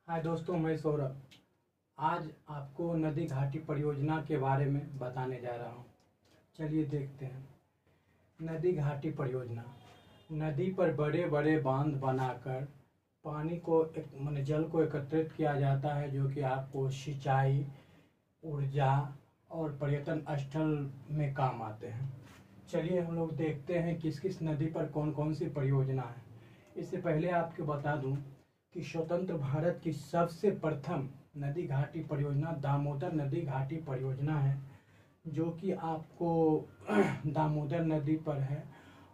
हाय दोस्तों, मैं सौरभ। आज आपको नदी घाटी परियोजना के बारे में बताने जा रहा हूँ। चलिए देखते हैं। नदी घाटी परियोजना नदी पर बड़े बड़े बांध बनाकर पानी को जल को एकत्रित किया जाता है, जो कि आपको सिंचाई, ऊर्जा और पर्यटन स्थल में काम आते हैं। चलिए हम लोग देखते हैं किस किस नदी पर कौन कौन सी परियोजना है। इससे पहले आपको बता दूं कि स्वतंत्र भारत की सबसे प्रथम नदी घाटी परियोजना दामोदर नदी घाटी परियोजना है, जो कि आपको दामोदर नदी पर है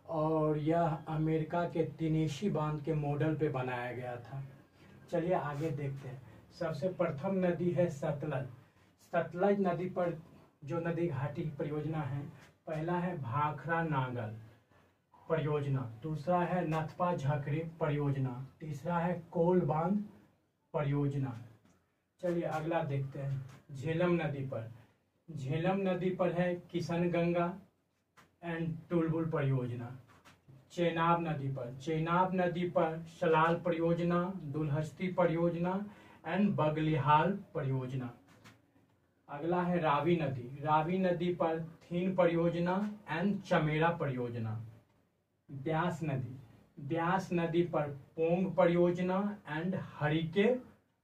और यह अमेरिका के तिनेशी बांध के मॉडल पे बनाया गया था। चलिए आगे देखते हैं। सबसे प्रथम नदी है सतलज। सतलज नदी पर जो नदी घाटी परियोजना है, पहला है भाखरा नागल परियोजना, दूसरा है नथपा झकरी परियोजना, तीसरा है कोल बांध परियोजना। चलिए अगला देखते हैं। झेलम नदी पर, झेलम नदी पर है किशनगंगा एंड टुलबुल परियोजना। चेनाब नदी पर, चेनाब नदी पर सलाल परियोजना, दुलहस्ती परियोजना एंड बगलिहाल परियोजना। अगला है रावी नदी। रावी नदी पर थीन परियोजना एंड चमेरा परियोजना। ब्यास नदी, ब्यास नदी पर पोंग परियोजना एंड हरिके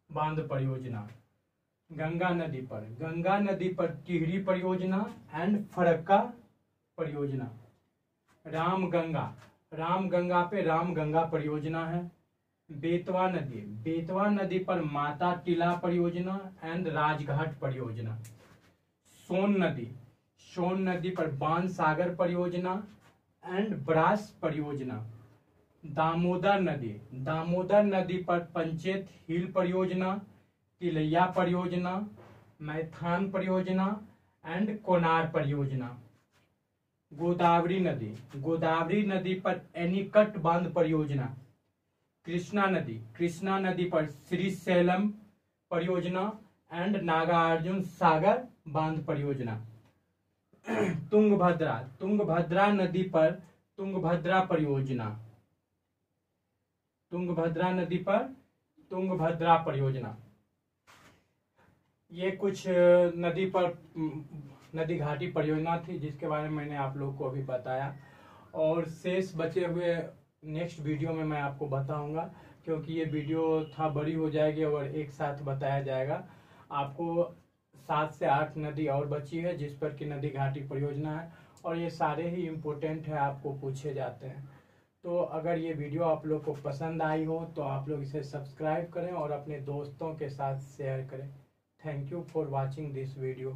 बांध परियोजना। गंगा नदी पर, गंगा नदी पर टिहरी परियोजना एंड फरक्का परियोजना। रामगंगा, रामगंगा पे रामगंगा परियोजना है। बेतवा नदी, बेतवा नदी पर माता टीला परियोजना एंड राजघाट परियोजना। सोन नदी, सोन नदी पर बाण सागर परियोजना एंड ब्रास परियोजना। दामोदर नदी, दामोदर नदी पर पंचेत हिल परियोजना, तिलैया परियोजना, मैथान परियोजना एंड कोनार परियोजना। गोदावरी नदी, गोदावरी नदी पर एनीकट बांध परियोजना। कृष्णा नदी, कृष्णा नदी पर श्रीशैलम परियोजना एंड नागार्जुन सागर बांध परियोजना। तुंगभद्रा, तुंगभद्रा नदी पर तुंगभद्रा परियोजना, तुंगभद्रा नदी पर तुंगभद्रा परियोजना। ये कुछ नदी पर नदी घाटी परियोजना थी जिसके बारे में मैंने आप लोगों को अभी बताया, और शेष बचे हुए नेक्स्ट वीडियो में मैं आपको बताऊंगा, क्योंकि ये वीडियो था बड़ी हो जाएगी और एक साथ बताया जाएगा। आपको 7 से 8 नदी और बची है जिस पर कि नदी घाटी परियोजना है, और ये सारे ही इम्पोर्टेंट है, आपको पूछे जाते हैं। तो अगर ये वीडियो आप लोग को पसंद आई हो तो आप लोग इसे सब्सक्राइब करें और अपने दोस्तों के साथ शेयर करें। Thank you for watching this video.